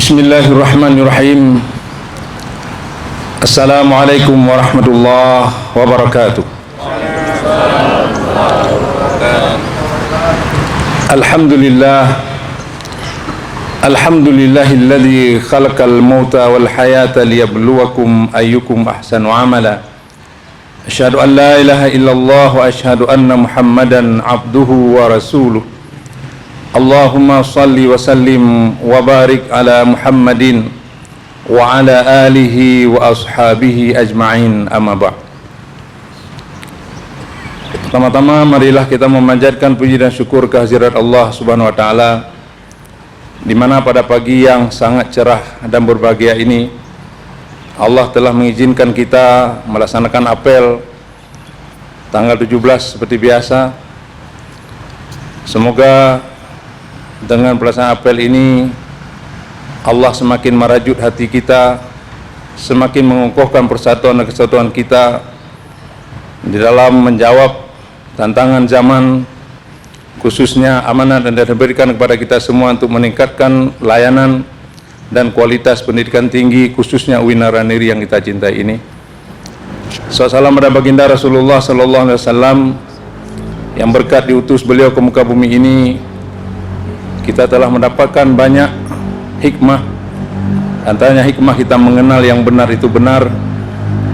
Bismillahirrahmanirrahim. Assalamualaikum warahmatullahi wabarakatuh. Alhamdulillahilladzi khalaqal mauta wal hayata liyabluwakum ayyukum ahsanu amala. Asyhadu an la ilaha illallah wa asyhadu anna Muhammadan abduhu wa rasuluh. Allahumma salli wa sallim wa barik ala Muhammadin wa ala alihi wa ashabihi ajma'in, amma ba'd. Pertama-tama marilah kita memanjatkan puji dan syukur kehadirat Allah Subhanahu wa taala, di mana pada pagi yang sangat cerah dan berbahagia ini Allah telah mengizinkan kita melaksanakan apel tanggal 17 seperti biasa. Semoga dengan pelaksanaan apel ini Allah semakin merajut hati kita, semakin mengukuhkan persatuan dan kesatuan kita di dalam menjawab tantangan zaman, khususnya amanat yang diberikan kepada kita semua untuk meningkatkan layanan dan kualitas pendidikan tinggi, khususnya UIN Naraniri yang kita cintai ini. Salam pada baginda Rasulullah sallallahu alaihi wasallam yang berkat diutus beliau ke muka bumi ini, kita telah mendapatkan banyak hikmah. Antaranya hikmah kita mengenal yang benar itu benar.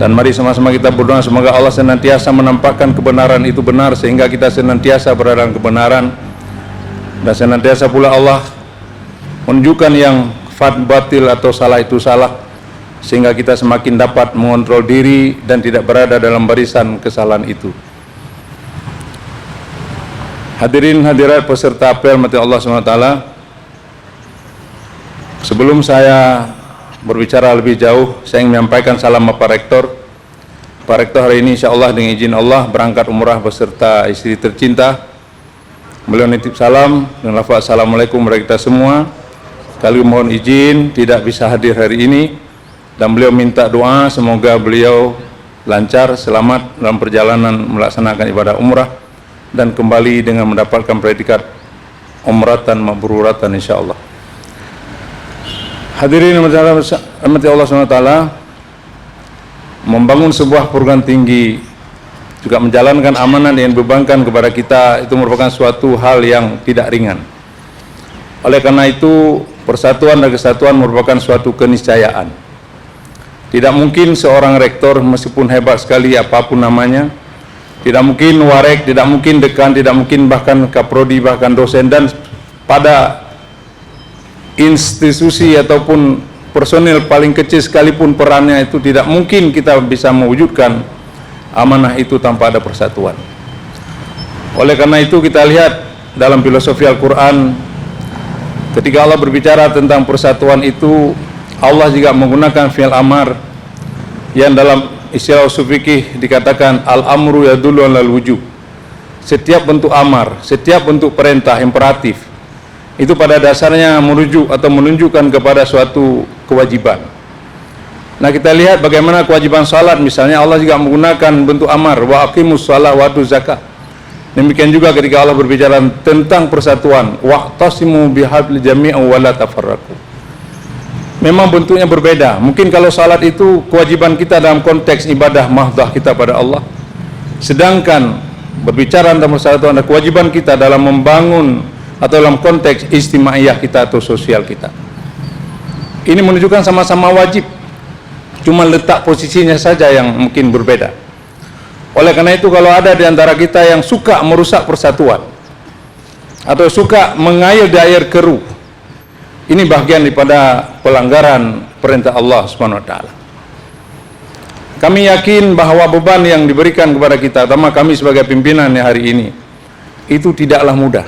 Dan mari sama-sama kita berdoa semoga Allah senantiasa menampakkan kebenaran itu benar, sehingga kita senantiasa berada dalam kebenaran, dan senantiasa pula Allah menunjukkan yang batil atau salah itu salah, sehingga kita semakin dapat mengontrol diri dan tidak berada dalam barisan kesalahan itu. Hadirin hadirat peserta apel mati Allah SWT, sebelum saya berbicara lebih jauh, saya ingin menyampaikan salam Bapak Rektor. Pak Rektor hari ini insya Allah dengan izin Allah berangkat umrah beserta istri tercinta. Beliau nitip salam dengan lafaz assalamualaikum kepada kita semua. Sekali mohon izin tidak bisa hadir hari ini, dan beliau minta doa semoga beliau lancar, selamat dalam perjalanan melaksanakan ibadah umrah, dan kembali dengan mendapatkan predikat umratan mabruratan insyaallah. Hadirin rahmati Allah SWT, membangun sebuah perguruan tinggi juga menjalankan amanat yang dibebankan kepada kita itu merupakan suatu hal yang tidak ringan. Oleh karena itu, persatuan dan kesatuan merupakan suatu keniscayaan. Tidak mungkin seorang rektor meskipun hebat sekali apapun namanya, tidak mungkin warek, tidak mungkin dekan, tidak mungkin bahkan kaprodi, bahkan dosen, dan pada institusi ataupun personil paling kecil sekalipun perannya itu tidak mungkin kita bisa mewujudkan amanah itu tanpa ada persatuan. Oleh karena itu kita lihat dalam filosofi Al-Quran, ketika Allah berbicara tentang persatuan itu, Allah juga menggunakan fi'il amar yang dalam istilah ushul fikih dikatakan al-amru yadullu alal wujub. Setiap bentuk amar, setiap bentuk perintah imperatif itu pada dasarnya merujuk atau menunjukkan kepada suatu kewajiban. Nah, kita lihat bagaimana kewajiban salat misalnya, Allah juga menggunakan bentuk amar, wa aqimus shalah wa atuz zakat. Demikian juga ketika Allah berbicara tentang persatuan, wa'tasimu bihablil jami'an wa la tafarraqu. Memang bentuknya berbeda. Mungkin kalau salat itu kewajiban kita dalam konteks ibadah mahdah kita pada Allah, sedangkan berbicara tentang persatuan dan kewajiban kita dalam membangun atau dalam konteks istimaiyah kita atau sosial kita. Ini menunjukkan sama-sama wajib, cuma letak posisinya saja yang mungkin berbeda. Oleh karena itu, kalau ada di antara kita yang suka merusak persatuan atau suka mengair di air keruh, ini bagian daripada pelanggaran perintah Allah Subhanahu wa taala. Kami yakin bahwa beban yang diberikan kepada kita, terutama kami sebagai pimpinan hari ini, itu tidaklah mudah.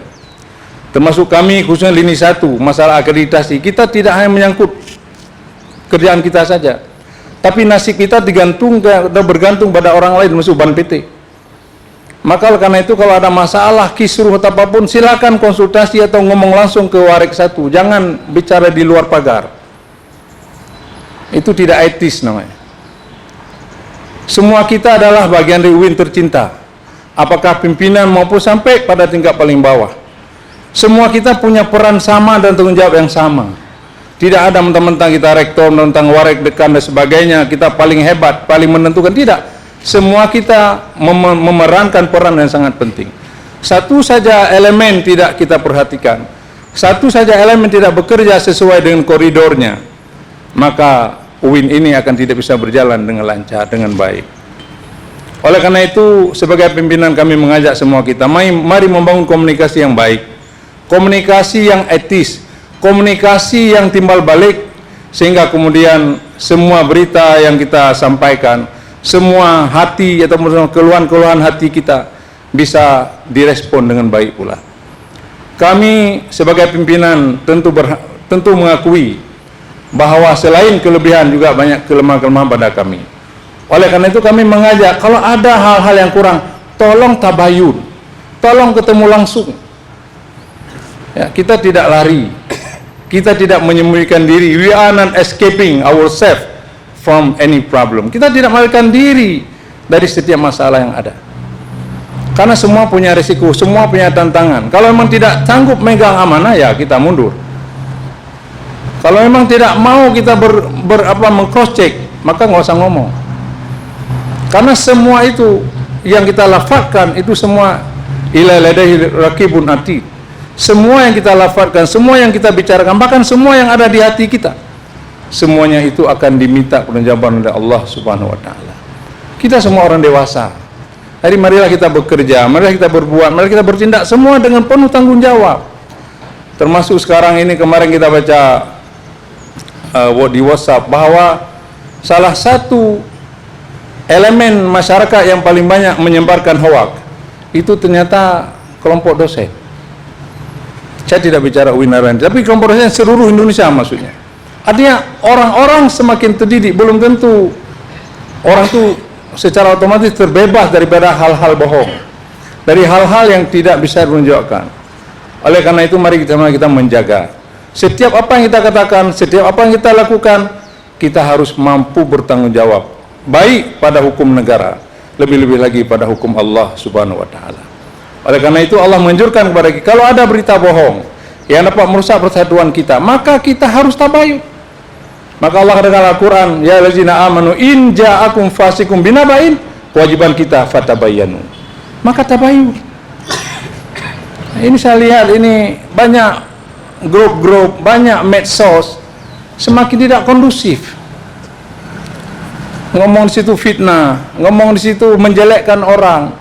Termasuk kami khususnya lini 1, masalah akreditasi. Kita tidak hanya menyangkut kerjaan kita saja, tapi nasib kita bergantung pada orang lain, termasuk Ban PT. Maka karena itu kalau ada masalah, kisruh atau apapun, silakan konsultasi atau ngomong langsung ke Warek 1. Jangan bicara di luar pagar. Itu tidak etis namanya. Semua kita adalah bagian dari UIN tercinta. Apakah pimpinan maupun sampai pada tingkat paling bawah. Semua kita punya peran sama dan tanggung jawab yang sama. Tidak ada mentang-mentang kita rektor, mentang warek, dekan dan sebagainya, kita paling hebat, paling menentukan. Tidak. Semua kita memerankan peran yang sangat penting. Satu saja elemen tidak kita perhatikan, satu saja elemen tidak bekerja sesuai dengan koridornya, maka UIN ini akan tidak bisa berjalan dengan lancar, dengan baik. Oleh karena itu, sebagai pimpinan kami mengajak semua kita, mari membangun komunikasi yang baik, komunikasi yang etis, komunikasi yang timbal balik, sehingga kemudian semua berita yang kita sampaikan, semua hati atau keluhan-keluhan hati kita bisa direspon dengan baik pula. Kami sebagai pimpinan tentu mengakui bahwa selain kelebihan juga banyak kelemahan-kelemahan pada kami. Oleh karena itu kami mengajak, kalau ada hal-hal yang kurang, tolong tabayun, tolong ketemu langsung. Ya, kita tidak lari, kita tidak menyembunyikan diri. We are not escaping ourselves from any problem. Kita tidak melarikan diri dari setiap masalah yang ada. Karena semua punya risiko, semua punya tantangan. Kalau memang tidak sanggup megang amanah, ya kita mundur. Kalau memang tidak mau kita meng-cross check, maka nggak usah ngomong. Karena semua itu yang kita lafazkan itu semua ila ladaihi raqibun atid. Semua yang kita lafazkan, semua yang kita bicarakan, bahkan semua yang ada di hati kita, semuanya itu akan diminta pertanggungjawaban oleh Allah Subhanahu wa taala. Kita semua orang dewasa. Jadi marilah kita bekerja, marilah kita berbuat, marilah kita bertindak semua dengan penuh tanggung jawab. Termasuk sekarang ini, kemarin kita baca di WhatsApp bahwa salah satu elemen masyarakat yang paling banyak menyebarkan hoak itu ternyata kelompok dosen. Saya tidak bicara UIN, tapi kelompok dosen seluruh Indonesia maksudnya. Artinya orang-orang semakin terdidik, belum tentu orang itu secara otomatis terbebas daripada hal-hal bohong, dari hal-hal yang tidak bisa menunjukkan. Oleh karena itu mari kita menjaga setiap apa yang kita katakan, setiap apa yang kita lakukan, kita harus mampu bertanggung jawab, baik pada hukum negara, lebih-lebih lagi pada hukum Allah Subhanahu wa taala. Oleh karena itu Allah menganjurkan kepada kita, kalau ada berita bohong yang dapat merusak persatuan kita, maka kita harus tabayun. Maka Allah katakan Al-Quran, ya allazina amanu in ja'akum fasikum binaba'in, kewajiban kita fatabayyanu. Maka tabayun. Ini saya lihat ini banyak grup-grup, banyak medsos semakin tidak kondusif. Ngomong di situ fitnah, ngomong di situ menjelekkan orang.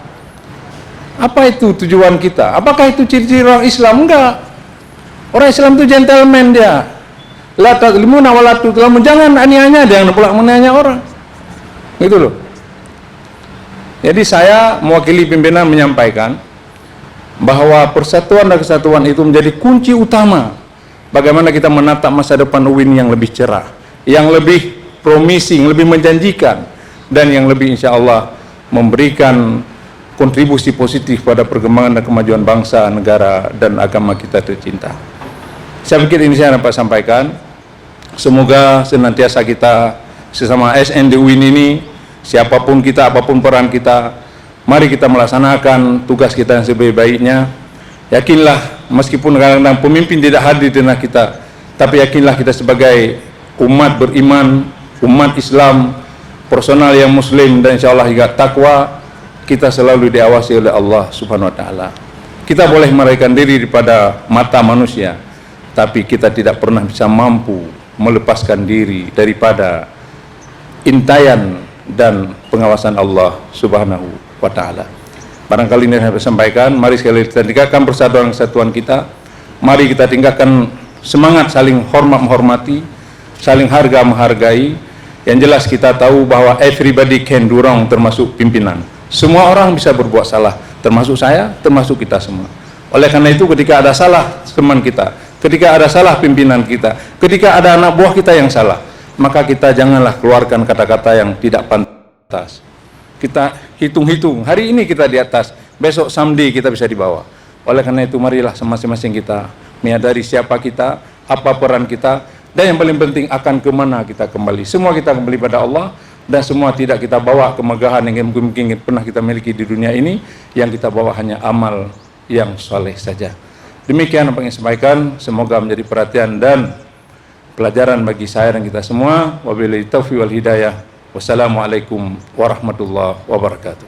Apa itu tujuan kita? Apakah itu ciri-ciri orang Islam? Enggak. Orang Islam itu gentleman dia. La tazlimuna wa la tuzlamun, jangan aniaya, jangan pula menanya orang. Gitu loh. Jadi saya mewakili pimpinan menyampaikan bahwa persatuan dan kesatuan itu menjadi kunci utama bagaimana kita menatap masa depan UIN yang lebih cerah, yang lebih promising, lebih menjanjikan, dan yang lebih insya Allah memberikan kontribusi positif pada perkembangan dan kemajuan bangsa, negara, dan agama kita tercinta. Saya pikir ini saya dapat sampaikan. Semoga senantiasa kita sesama SND UIN ini, siapapun kita, apapun peran kita, mari kita melaksanakan tugas kita yang sebaik-baiknya. Yakinlah, meskipun kadang-kadang pemimpin tidak hadir di tengah kita, tapi yakinlah kita sebagai umat beriman, umat Islam, personal yang muslim, dan insya Allah juga takwa, kita selalu diawasi oleh Allah Subhanahu wa taala. Kita boleh melarikan diri daripada mata manusia, tapi kita tidak pernah bisa mampu melepaskan diri daripada intaian dan pengawasan Allah Subhanahu wa taala. Barangkali ini saya sampaikan, mari sekali kita tingkatkan persatuan kesatuan kita. Mari kita tingkatkan semangat saling hormat menghormati, saling harga menghargai. Yang jelas kita tahu bahwa everybody can do wrong, termasuk pimpinan. Semua orang bisa berbuat salah, termasuk saya, termasuk kita semua. Oleh karena itu ketika ada salah teman kita, ketika ada salah pimpinan kita, ketika ada anak buah kita yang salah, maka kita janganlah keluarkan kata-kata yang tidak pantas. Kita hitung-hitung, hari ini kita di atas, besok someday kita bisa di bawah. Oleh karena itu marilah masing-masing kita menyadari siapa kita, apa peran kita, dan yang paling penting akan kemana kita kembali. Semua kita kembali pada Allah, dan semua tidak kita bawa kemegahan yang mungkin pernah kita miliki di dunia ini. Yang kita bawa hanya amal yang soleh saja. Demikian apa yang saya sampaikan, semoga menjadi perhatian dan pelajaran bagi saya dan kita semua. Wabillahi taufiq wal hidayah. Wassalamualaikum warahmatullahi wabarakatuh.